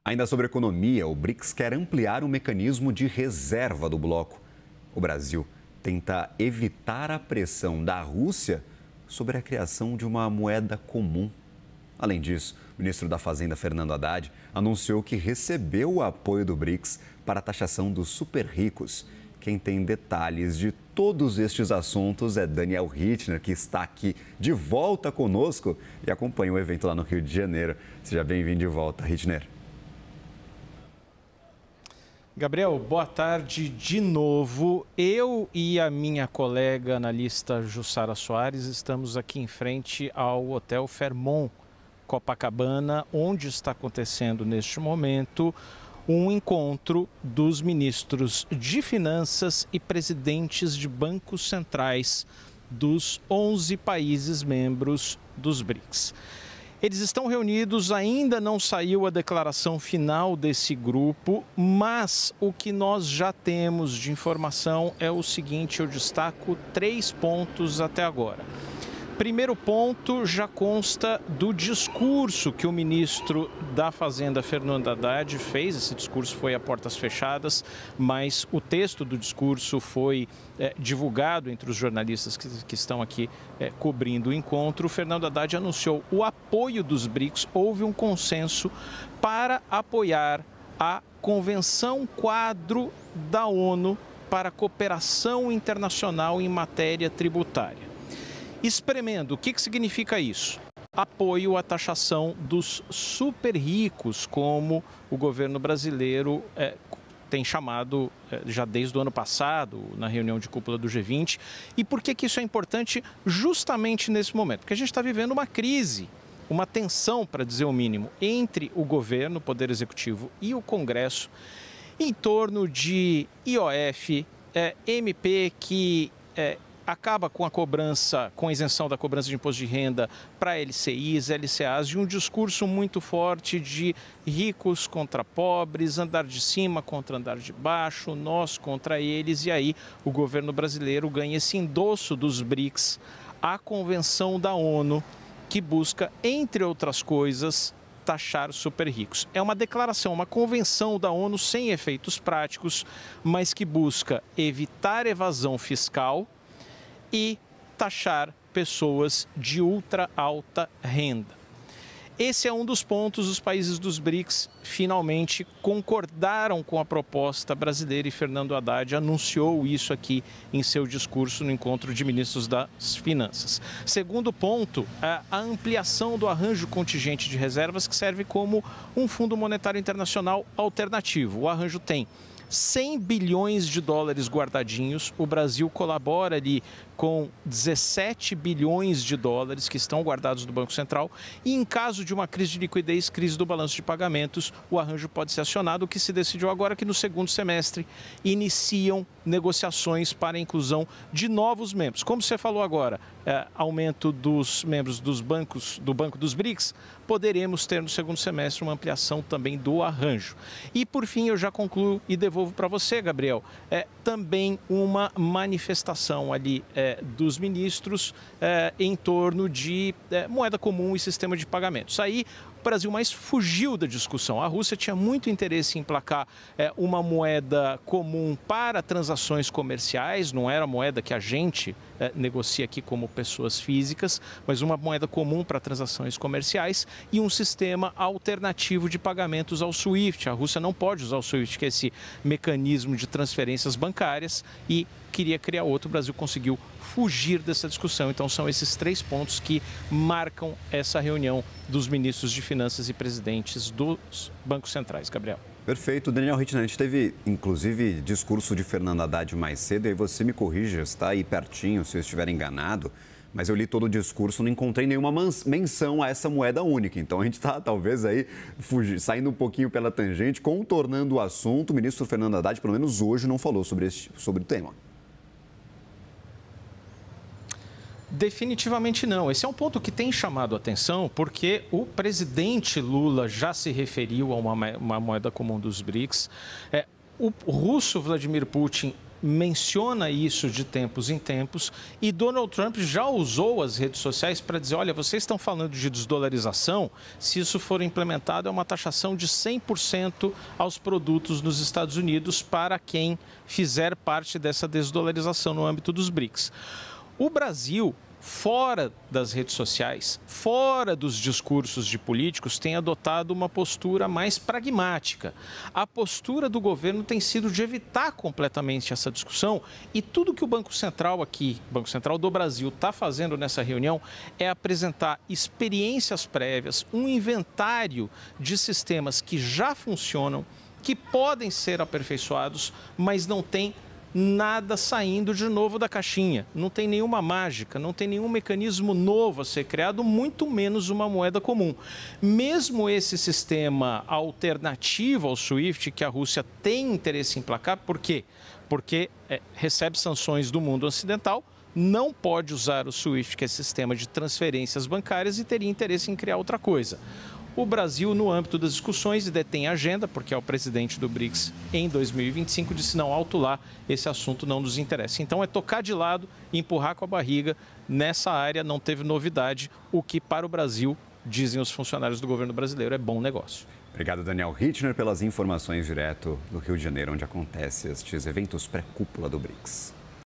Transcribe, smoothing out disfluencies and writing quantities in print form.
Ainda sobre economia, o BRICS quer ampliar o mecanismo de reserva do bloco. O Brasil tenta evitar a pressão da Rússia sobre a criação de uma moeda comum. Além disso, o ministro da Fazenda, Fernando Haddad, anunciou que recebeu o apoio do BRICS para a taxação dos super ricos. Quem tem detalhes de todos estes assuntos é Daniel Rittner, que está aqui de volta conosco e acompanha o evento lá no Rio de Janeiro. Seja bem-vindo de volta, Rittner. Gabriel, boa tarde de novo. Eu e a minha colega analista Jussara Soares estamos aqui em frente ao Hotel Fairmont Copacabana, onde está acontecendo neste momento um encontro dos ministros de Finanças e presidentes de bancos centrais dos 11 países membros dos BRICS. Eles estão reunidos, ainda não saiu a declaração final desse grupo, mas o que nós já temos de informação é o seguinte: eu destaco 3 pontos até agora. Primeiro ponto já consta do discurso que o ministro da Fazenda, Fernando Haddad, fez. Esse discurso foi a portas fechadas, mas o texto do discurso foi divulgado entre os jornalistas que estão aqui cobrindo o encontro. O Fernando Haddad anunciou o apoio dos BRICS. Houve um consenso para apoiar a Convenção Quadro da ONU para a Cooperação Internacional em Matéria Tributária. Espremendo, o que significa isso? Apoio à taxação dos super ricos, como o governo brasileiro tem chamado já desde o ano passado, na reunião de cúpula do G20. E por que isso é importante justamente nesse momento? Porque a gente está vivendo uma crise, uma tensão, para dizer o mínimo, entre o governo, o Poder Executivo, e o Congresso, em torno de IOF, MP que acaba com a cobrança, com a isenção da cobrança de imposto de renda para LCIs, LCAs, e um discurso muito forte de ricos contra pobres, andar de cima contra andar de baixo, nós contra eles, e aí o governo brasileiro ganha esse endosso dos BRICS à Convenção da ONU, que busca, entre outras coisas, taxar super ricos. É uma declaração, uma convenção da ONU sem efeitos práticos, mas que busca evitar evasão fiscal e taxar pessoas de ultra alta renda. Esse é um dos pontos. Os países dos BRICS finalmente concordaram com a proposta brasileira e Fernando Haddad anunciou isso aqui em seu discurso no encontro de ministros das Finanças. Segundo ponto, a ampliação do arranjo contingente de reservas, que serve como um Fundo Monetário Internacional alternativo. O arranjo tem 100 bilhões de dólares guardadinhos. O Brasil colabora ali com 17 bilhões de dólares que estão guardados no Banco Central. E em caso de uma crise de liquidez, crise do balanço de pagamentos, o arranjo pode ser acionado. O que se decidiu agora é que no segundo semestre iniciam negociações para a inclusão de novos membros. Como você falou agora, aumento dos membros do Banco dos BRICS, poderemos ter no segundo semestre uma ampliação também do arranjo. E por fim, eu já concluo e devolvo para você, Gabriel, também uma manifestação ali dos ministros em torno de moeda comum e sistema de pagamentos. Aí o Brasil mais fugiu da discussão. A Rússia tinha muito interesse em emplacar uma moeda comum para transações comerciais, não era a moeda que a gente negocia aqui como pessoas físicas, mas uma moeda comum para transações comerciais e um sistema alternativo de pagamentos ao SWIFT. A Rússia não pode usar o SWIFT, que é esse mecanismo de transferências bancárias, e queria criar outro. O Brasil conseguiu fugir dessa discussão. Então são esses 3 pontos que marcam essa reunião dos ministros de Finanças e presidentes dos bancos centrais. Gabriel. Perfeito. Daniel Rittner, a gente teve, inclusive, discurso de Fernando Haddad mais cedo, e você me corrija, está aí pertinho, se eu estiver enganado, mas eu li todo o discurso, não encontrei nenhuma menção a essa moeda única. Então a gente está, talvez, aí saindo um pouquinho pela tangente, contornando o assunto. O ministro Fernando Haddad, pelo menos hoje, não falou sobre o tema. Definitivamente não. Esse é um ponto que tem chamado a atenção, porque o presidente Lula já se referiu a uma moeda comum dos BRICS. O russo Vladimir Putin menciona isso de tempos em tempos e Donald Trump já usou as redes sociais para dizer, olha, vocês estão falando de desdolarização, se isso for implementado é uma taxação de 100% aos produtos nos Estados Unidos para quem fizer parte dessa desdolarização no âmbito dos BRICS. O Brasil, fora das redes sociais, fora dos discursos de políticos, tem adotado uma postura mais pragmática. A postura do governo tem sido de evitar completamente essa discussão e tudo que o Banco Central aqui, Banco Central do Brasil, está fazendo nessa reunião é apresentar experiências prévias, um inventário de sistemas que já funcionam, que podem ser aperfeiçoados, mas não tem nada saindo de novo da caixinha. Não tem nenhuma mágica, não tem nenhum mecanismo novo a ser criado, muito menos uma moeda comum. Mesmo esse sistema alternativo ao SWIFT, que a Rússia tem interesse em emplacar, por quê? Porque recebe sanções do mundo ocidental, não pode usar o SWIFT, que é sistema de transferências bancárias, e teria interesse em criar outra coisa. O Brasil, no âmbito das discussões, e detém a agenda, porque é o presidente do BRICS em 2025, disse não, alto lá, esse assunto não nos interessa. Então é tocar de lado e empurrar com a barriga. Nessa área não teve novidade, o que para o Brasil, dizem os funcionários do governo brasileiro, é bom negócio. Obrigado, Daniel Hittner, pelas informações direto do Rio de Janeiro, onde acontecem estes eventos pré-cúpula do BRICS.